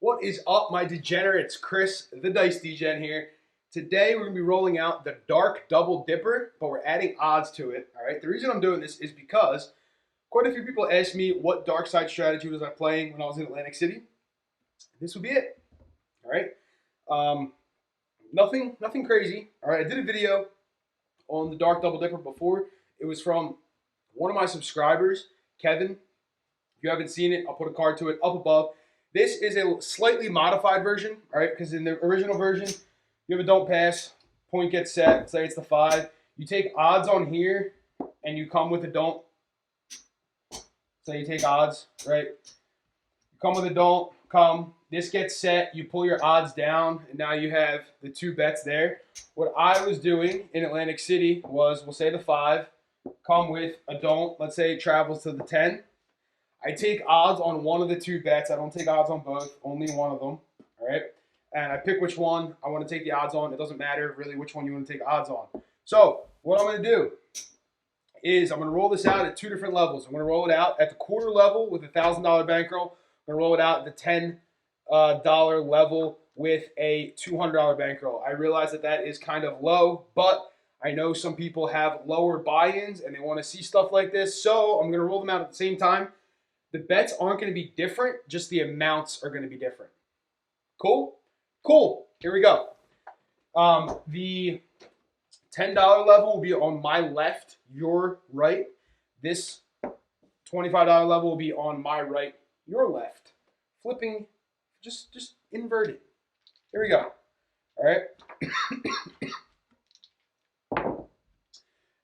What is up, my degenerates? Chris, the Dice Degen here. Today we're going to be rolling out the Dark Double Dipper, but we're adding odds to it. All right. The reason I'm doing this is because quite a few people asked me what dark side strategy was I playing when I was in Atlantic City. This would be it. All right. Nothing crazy. All right. I did a video on the Dark Double Dipper before. It was from one of my subscribers, Kevin. If you haven't seen it, I'll put a card to it up above. This is a slightly modified version, all right? Because in the original version, you have a don't pass, point gets set, say it's the 5. You take odds on here, and you come with a don't. Say you take odds, right? You come with a don't, come. This gets set, you pull your odds down, and now you have the 2 bets there. What I was doing in Atlantic City was, we'll say the 5, come with a don't. Let's say it travels to the 10. I take odds on one of the 2 bets. I don't take odds on both, only one of them, all right? And I pick which one I want to take the odds on. It doesn't matter really which one you want to take odds on. So what I'm going to do is I'm going to roll this out at 2 different levels. I'm going to roll it out at the quarter level with a $1,000 bankroll. I'm going to roll it out at the $10 level with a $200 bankroll. I realize that is kind of low, but I know some people have lower buy-ins and they want to see stuff like this. So I'm going to roll them out at the same time. The bets aren't going to be different, just the amounts are going to be different. Cool? Cool. Here we go. The $10 level will be on my left, your right. This $25 level will be on my right, your left. Flipping, just inverted. Here we go. All right.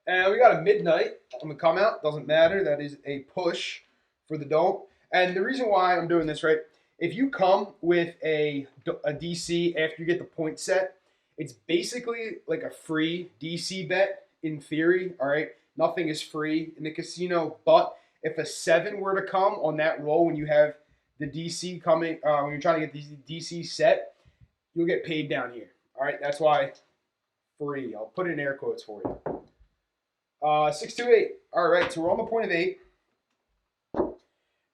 And we got a midnight on the come out. Doesn't matter. That is a push for the don't. And the reason why I'm doing this, right, if you come with a DC after you get the point set, it's basically like a free DC bet in theory, all right? Nothing is free in the casino, but if a 7 were to come on that roll when you have the DC coming, when you're trying to get the DC set, you'll get paid down here, all right? That's why free. I'll put it in air quotes for you. 628. All right, so we're on the point of 8.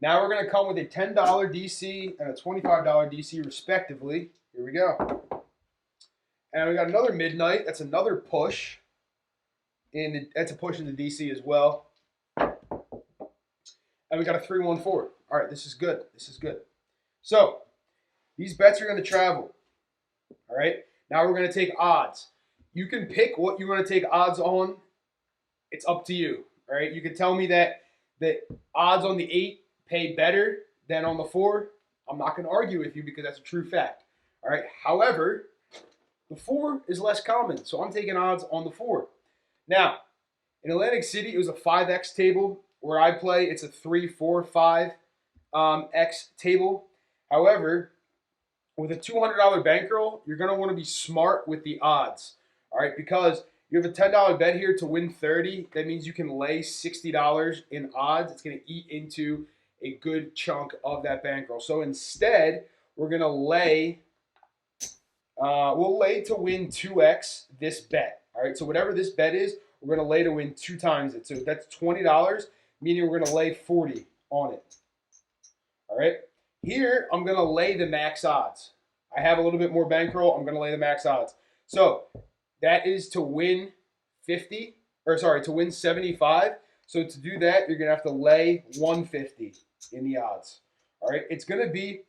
Now we're going to come with a $10 DC and a $25 DC respectively. Here we go. And we got another midnight. That's another push. That's a push in the DC as well. And we got a 314. All right, this is good. This is good. So these bets are going to travel. All right. Now we're going to take odds. You can pick what you want to take odds on. It's up to you. All right. You can tell me that the odds on the 8 pay better than on the 4. I'm not going to argue with you because that's a true fact. All right. However, the 4 is less common, so I'm taking odds on the 4. Now, in Atlantic City, it was a 5X table. Where I play, it's a 3, 4, 5 X table. However, with a $200 bankroll, you're going to want to be smart with the odds. All right, because you have a $10 bet here to win 30. That means you can lay $60 in odds. It's going to eat into a good chunk of that bankroll. So instead, we're going to lay, we'll lay to win 2x this bet. All right, so whatever this bet is, we're going to lay to win 2 times it. So that's $20, meaning we're going to lay 40 on it. All right, here I'm going to lay the max odds. I have a little bit more bankroll. I'm going to lay the max odds. So that is to win 50, or sorry, to win 75. So to do that, you're going to have to lay 150 in the odds. All right, it's going to be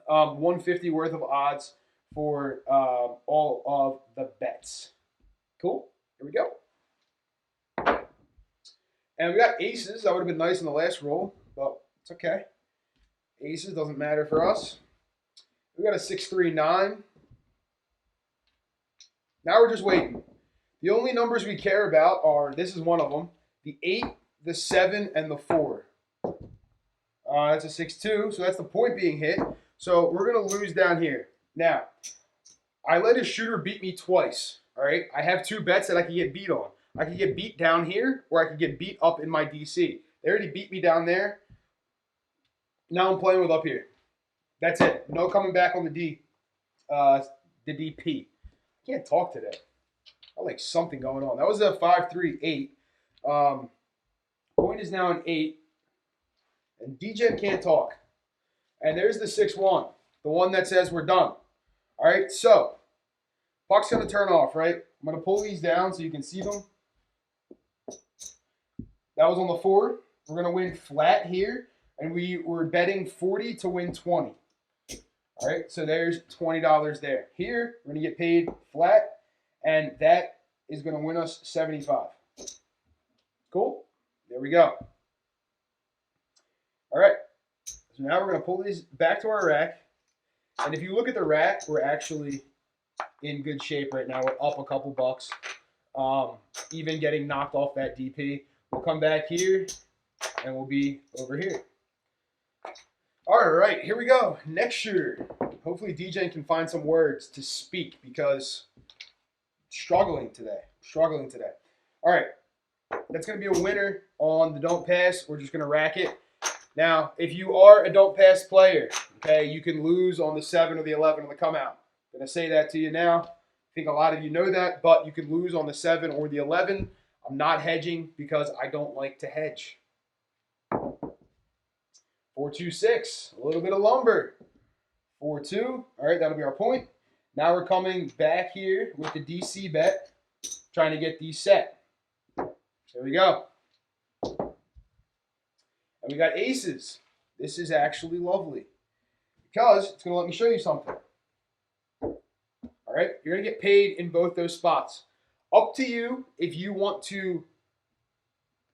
150 worth of odds for all of the bets. Cool. Here we go. And we got aces. That would have been nice in the last roll, but it's okay. Aces doesn't matter for us. We got a 639. Now we're just waiting. The only numbers we care about are, this is one of them, the 8, the 7, and the 4. That's a 6-2, so that's the point being hit. So we're going to lose down here. Now, I let a shooter beat me twice. All right, I have 2 bets that I can get beat on. I can get beat down here, or I can get beat up in my DC. They already beat me down there. Now I'm playing with up here. That's it. No coming back on the DP. I can't talk today. I like something going on. That was a 5-3-8. Point is now an 8. And Degen can't talk. And there's the 6-1. the one that says we're done. All right, so puck's gonna turn off, right? I'm gonna pull these down so you can see them. That was on the 4. We're gonna win flat here, and we were betting 40 to win 20. All right, so there's $20 there. Here, we're gonna get paid flat, and that is gonna win us 75. Cool? There we go. All right, so now we're gonna pull these back to our rack, and if you look at the rack, we're actually in good shape right now. We're up a couple bucks, even getting knocked off that DP. We'll come back here, and we'll be over here. All right, here we go. Next shooter. Hopefully DJ can find some words to speak because struggling today. All right, that's going to be a winner on the don't pass. We're just going to rack it. Now, if you are a don't pass player, okay, you can lose on the 7 or the 11 on the come out. I'm going to say that to you now. I think a lot of you know that, but you can lose on the 7 or the 11. I'm not hedging because I don't like to hedge. 4-2-6, a little bit of lumber. 4-2, all right, that'll be our point. Now we're coming back here with the DC bet, trying to get these set. There we go. And we got aces. This is actually lovely because it's going to let me show you something. All right, you're going to get paid in both those spots. Up to you if you want to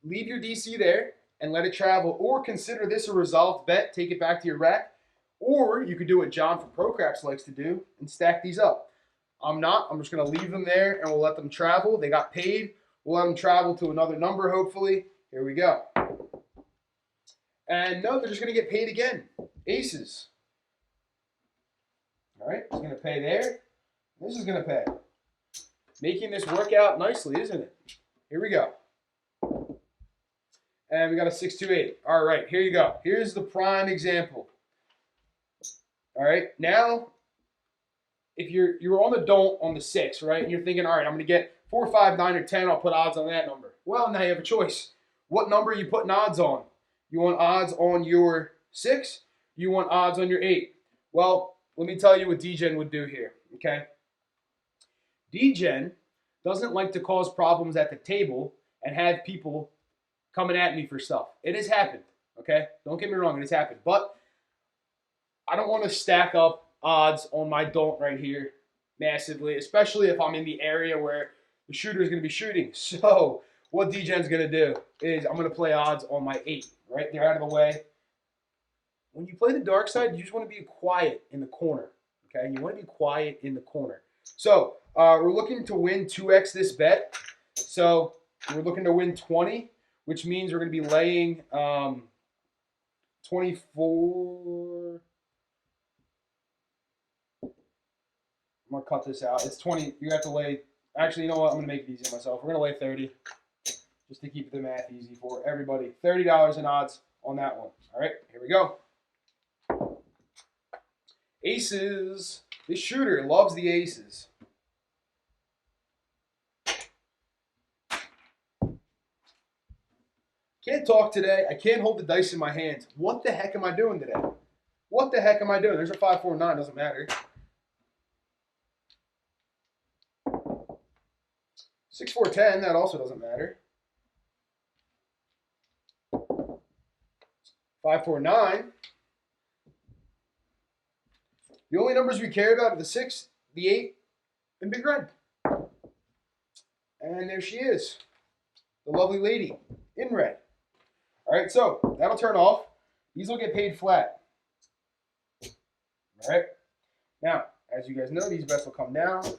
leave your DC there and let it travel, or consider this a resolved bet, take it back to your rack, or you could do what John from ProCraps likes to do and stack these up. I'm not. I'm just going to leave them there and we'll let them travel. They got paid. We'll let them travel to another number, hopefully. Here we go. And no, they're just going to get paid again. Aces. All right, it's going to pay there. This is going to pay. Making this work out nicely, isn't it? Here we go. And we got a 6-2-8. All right, here you go. Here's the prime example. All right, now, if you're on the don't on the 6, right, and you're thinking, all right, I'm going to get 4, 5, 9, or 10, I'll put odds on that number. Well, now you have a choice. What number are you putting odds on? You want odds on your 6? You want odds on your 8? Well, let me tell you what DGen would do here, okay? DGen doesn't like to cause problems at the table and have people coming at me for stuff. It has happened, okay? Don't get me wrong, it has happened. But I don't want to stack up odds on my don't right here massively, especially if I'm in the area where the shooter is going to be shooting. So what DGen's going to do is I'm going to play odds on my 8, right? They're out of the way. When you play the dark side, you just want to be quiet in the corner, okay? You want to be quiet in the corner. So we're looking to win 2x this bet. So we're looking to win 20, which means we're going to be laying 24. I'm going to cut this out. It's 20. You have to lay. Actually, you know what? I'm going to make it easy on myself. We're going to lay 30 just to keep the math easy for everybody. $30 in odds on that one. All right, here we go. Aces. This shooter loves the aces. Can't talk today. I can't hold the dice in my hands. What the heck am I doing today? What the heck am I doing? There's a 5, 4, 9. Doesn't matter. 6, 4, 10. That also doesn't matter. 5, 4, 9. The only numbers we care about are the 6, the 8, and Big Red. And there she is. The lovely lady in red. All right, so that'll turn off. These will get paid flat. All right. Now, as you guys know, these bets will come down, and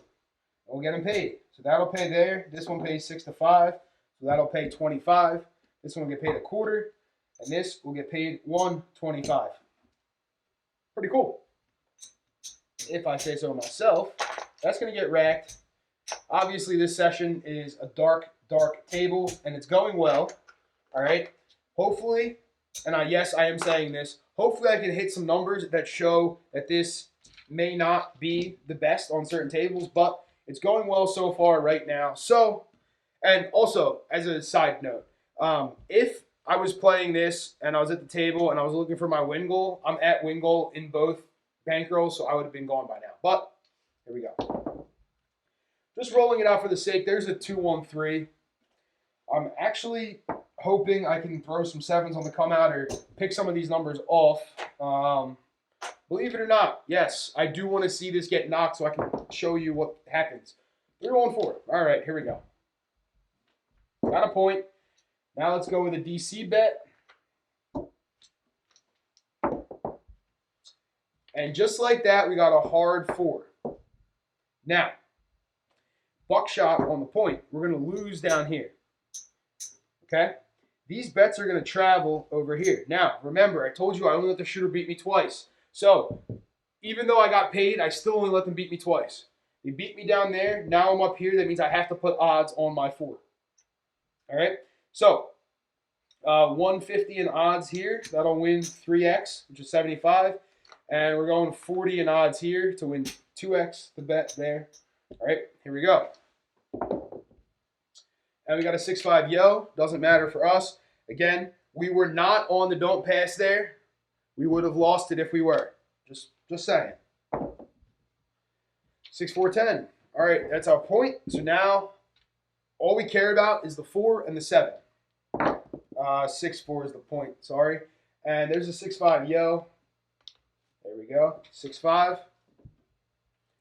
we'll get them paid. So that'll pay there. This one pays 6 to 5, so that'll pay 25. This one will get paid a quarter, and this will get paid 1.25. Pretty cool. If I say so myself, that's going to get racked. Obviously, this session is a dark table, and it's going well. All right. Hopefully, and yes, I am saying this, hopefully I can hit some numbers that show that this may not be the best on certain tables, but it's going well so far right now. So, and also, as a side note, if I was playing this and I was at the table and I was looking for my win goal, I'm at win goal in both bankroll, so I would have been gone by now. But here we go. Just rolling it out for the sake. There's a 2-1-3. I'm actually hoping I can throw some sevens on the come out or pick some of these numbers off. Believe it or not, yes, I do want to see this get knocked so I can show you what happens. 3-1-4. All right, here we go. Got a point. Now let's go with a DC bet. And just like that, we got a hard 4. Now, buckshot on the point. We're going to lose down here. Okay? These bets are going to travel over here. Now, remember, I told you I only let the shooter beat me twice. So, even though I got paid, I still only let them beat me twice. They beat me down there. Now I'm up here. That means I have to put odds on my 4. All right? So, 150 in odds here. That'll win 3x, which is 75. And we're going 40 in odds here to win 2x the bet there. All right, here we go. And we got a 6-5 yo. Doesn't matter for us. Again, we were not on the don't pass there. We would have lost it if we were. Just saying. 6-4-10. All right, that's our point. So now all we care about is the 4 and the 7. 6-4 is the point, sorry. And there's a 6-5 yo. There we go. 6-5.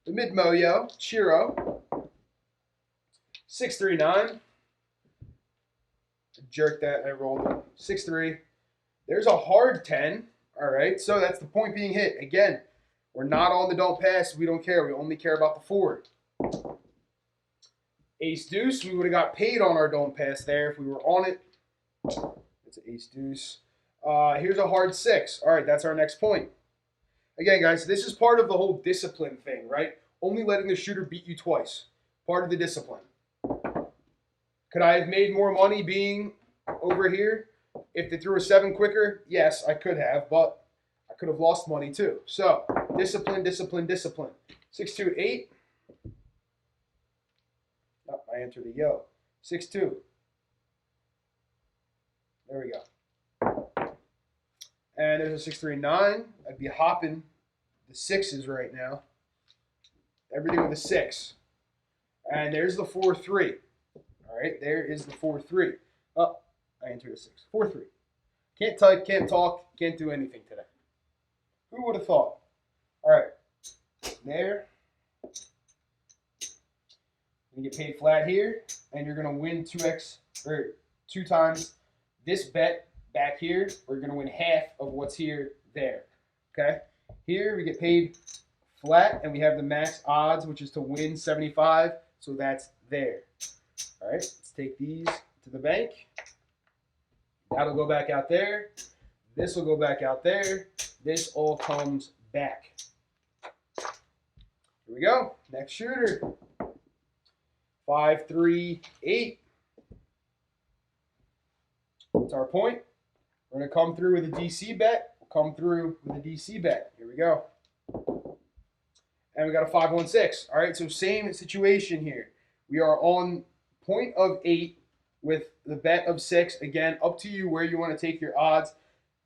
The mid-mo yo. Chiro. 6-3-9. Jerk that, I rolled it. 6-3. There's a hard 10. All right, so that's the point being hit. Again, we're not on the don't pass. We don't care. We only care about the 4. Ace deuce. We would have got paid on our don't pass there if we were on it. It's an ace deuce. Here's a hard 6. All right, that's our next point. Again, guys, this is part of the whole discipline thing, right? Only letting the shooter beat you twice. Part of the discipline. Could I have made more money being over here if they threw a 7 quicker? Yes, I could have, but I could have lost money too. So, discipline, discipline, discipline. 6-2-8. Oh, I entered a yo. 6-2. There we go. And there's a 6-3-9. I'd be hopping the 6s right now. Everything with a 6. And there's the 4-3. All right, there is the 4-3. Oh, I entered a 6. 4-3. Can't type, can't talk, can't do anything today. Who would have thought? All right, there. You get paid flat here, and you're going to win 2x, or 2 times this bet back here. We're going to win half of what's here there. Okay? Here we get paid flat, and we have the max odds, which is to win 75. So that's there. All right, let's take these to the bank. That'll go back out there. This will go back out there. This all comes back. Here we go. Next shooter. 5-3-8. That's our point. We're going to come through with a DC bet. We'll come through with a DC bet. Here we go. And we got a 5-1-6. All right, so same situation here. We are on point of 8 with the bet of 6. Again, up to you where you want to take your odds.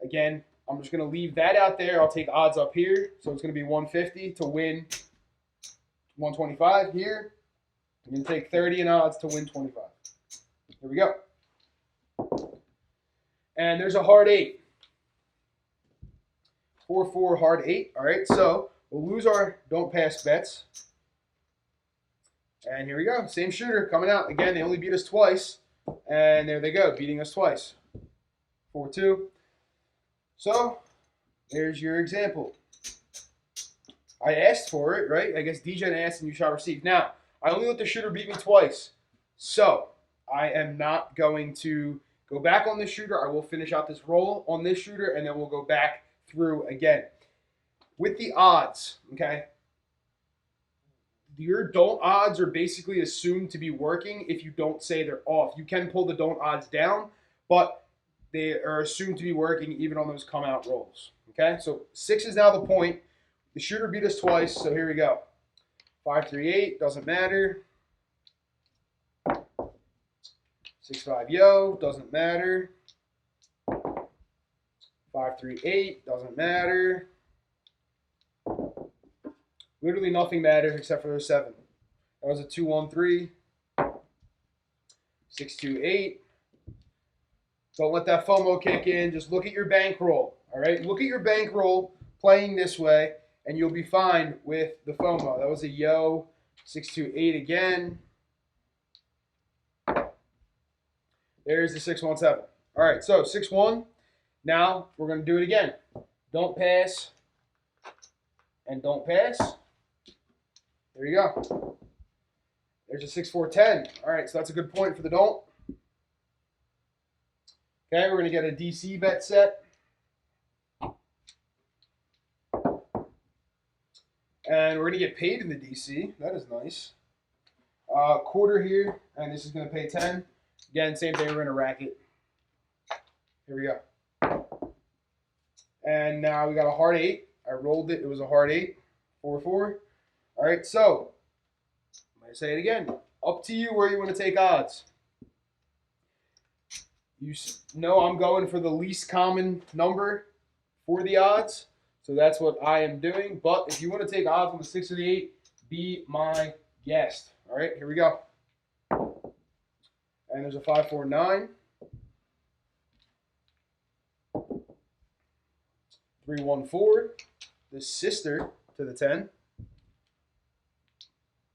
Again, I'm just going to leave that out there. I'll take odds up here. So it's going to be 150 to win 125 here. I'm going to take 30 in odds to win 25. Here we go. And there's a hard 8. 4-4 hard 8. All right, so we'll lose our don't pass bets. And here we go. Same shooter coming out. Again, they only beat us twice. And there they go, beating us twice. 4-2. So there's your example. I asked for it, right? I guess DGen asked and you shall receive. Now, I only let the shooter beat me twice. So I am not going to go back on this shooter. I will finish out this roll on this shooter, and then we'll go back through again. With the odds, okay? Your don't odds are basically assumed to be working if you don't say they're off. You can pull the don't odds down, but they are assumed to be working even on those come out rolls. Okay, so 6 is now the point. The shooter beat us twice, so here we go. 5-3-8, doesn't matter. 6-5 yo, doesn't matter. 5-3-8, doesn't matter. Literally nothing matters except for those 7. That was a 213, 628. Don't let that FOMO kick in. Just look at your bankroll. All right, look at your bankroll playing this way, and you'll be fine with the FOMO. That was a yo, 628 again. There's the 617. All right, so 6-1. Now we're going to do it again. Don't pass and don't pass. There you go. There's a 6-4-10. All right, so that's a good point for the don't. Okay, we're going to get a DC bet set. And we're going to get paid in the DC. That is nice. Quarter here, and this is going to pay 10. Again, same thing, we're going to rack it. Here we go. And now we got a hard 8. I rolled it. It was a hard 8. 4-4. All right, so I'm going to say it again. Up to you where you want to take odds. You know I'm going for the least common number for the odds. So that's what I am doing. But if you want to take odds on the 6 or the 8, be my guest. All right, here we go. And there's a 5-4-9. 3-1-4. The sister to the 10.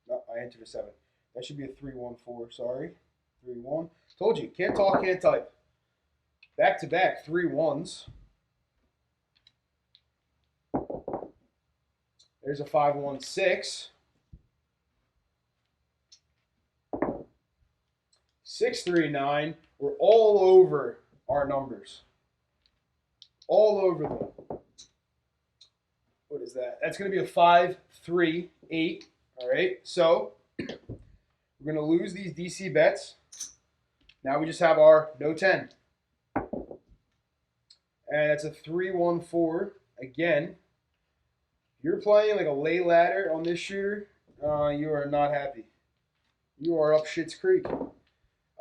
No, I entered a 7. That should be a 3-1-4. Sorry. 3-1. Told you, can't talk, can't type. Back to back 3 1s. There's a 5-1-6. 6-3-9. We're all over our numbers. All over them. What is that? That's going to be a 5-3-8. All right. So we're going to lose these DC bets. Now we just have our no 10. And that's a 3-1-4 again. You're playing like a lay ladder on this shooter. You are not happy. You are up Shit's Creek.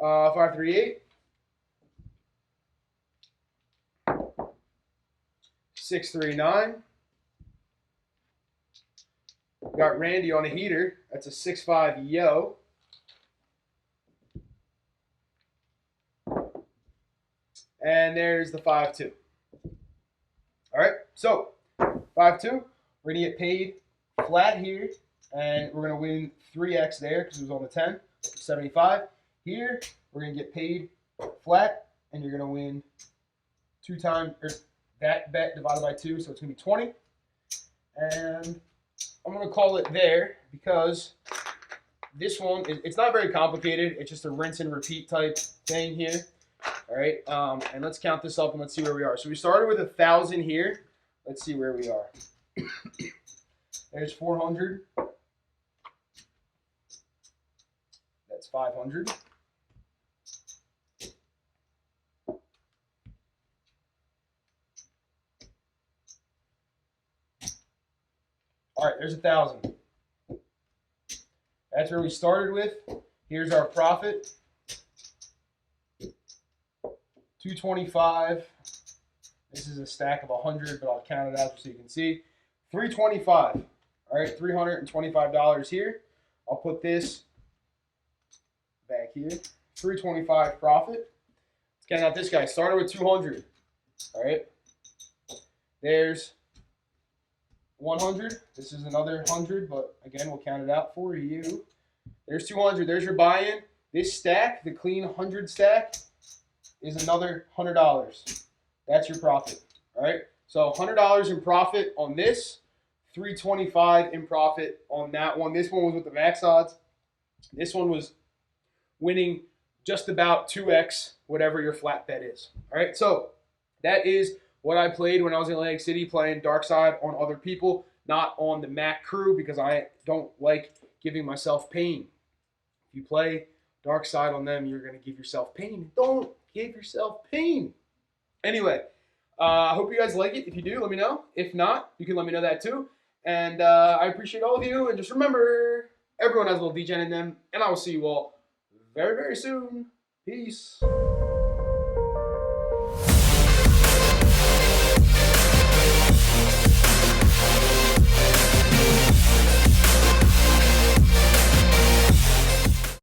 5-3-8. 6-3-9. Got Randy on a heater. That's a 6-5 yo. And there's the 5-2. All right, so 5-2. We're going to get paid flat here, and we're going to win 3x there because it was on the 10, 75. Here, we're going to get paid flat, and you're going to win 2 times, or that bet divided by 2, so it's going to be 20. And I'm going to call it there because this one, it's not very complicated. It's just a rinse and repeat type thing here. All right, and let's count this up and let's see where we are. So we started with 1,000 here. Let's see where we are. There's 400. That's 500. All right, there's 1,000. That's where we started with. Here's our profit. 225. This is a stack of 100, but I'll count it out so you can see. 325. All right, $325 here. I'll put this back here. 325 profit. Let's count out this guy. Started with 200. All right. There's 100. This is another 100, but again, we'll count it out for you. There's 200. There's your buy-in. This stack, the clean 100 stack, is another $100. That's your profit. All right. So $100 in profit on this, $325 in profit on that one. This one was with the max odds. This one was winning just about 2x whatever your flat bet is. All right. So that is what I played when I was in Atlantic City, playing dark side on other people, not on the Mac crew, because I don't like giving myself pain. If you play dark side on them, you're going to give yourself pain. Don't give yourself pain. Anyway, I hope you guys like it. If you do, let me know. If not, you can let me know that too. And I appreciate all of you. And just remember, everyone has a little DGen in them. And I will see you all very, very soon. Peace.